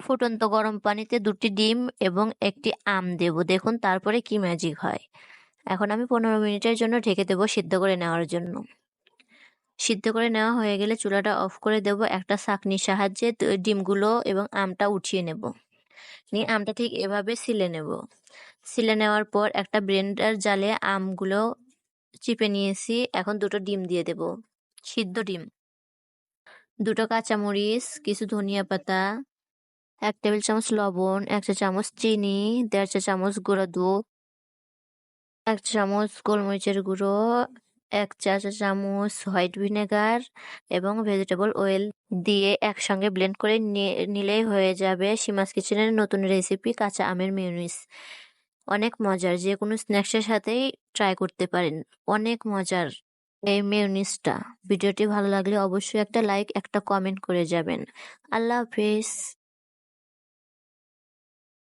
ফুটন্ত গরম পানিতে 2টি ডিম এবং 1টি আম দেব। দেখুন তারপরে কি ম্যাজিক হয়। এখন আমি 15 মিনিটের জন্য ঢেকে দেব সিদ্ধ করে নেওয়ার জন্য। সিদ্ধ করে নেওয়া হয়ে গেলে চুলাটা অফ করে দেব। একটা ছাঁকনির সাহায্যে ডিমগুলো এবং আমটা উঠিয়ে নেব। নিয়ে আমটা ঠিক এভাবে ছিলে নেব। ছিলে নেওয়ার পর একটা ব্লেন্ডার জালে আমগুলো চিপে নিয়েছি। এখন 2টো ডিম দিয়ে দেব, সিদ্ধ ডিম, 2টো কাঁচামরিচ, কিছু ধনিয়া পাতা, 1 টেবিল চামচ লবণ, 1 চা চামচ চিনি, 1.5 চা চামচ গুঁড়া দুধ, 1 চা চামচ গোলমরিচের গুঁড়ো, 1 চা চামচ হোয়াইট ভিনেগার এবং ভেজিটেবল অয়েল দিয়ে একসঙ্গে ব্লেন্ড করে নিলেই হয়ে যাবে সীমাস কিচেনের নতুন রেসিপি কাঁচা আমের মেয়োনিজ। অনেক মজার, যে কোনো স্ন্যাক্সের সাথেই ট্রাই করতে পারেন। অনেক মজার এই মেয়োনিজটা। ভিডিওটি ভালো লাগলে অবশ্যই একটা লাইক, একটা কমেন্ট করে যাবেন। আল্লাহ হাফেজ।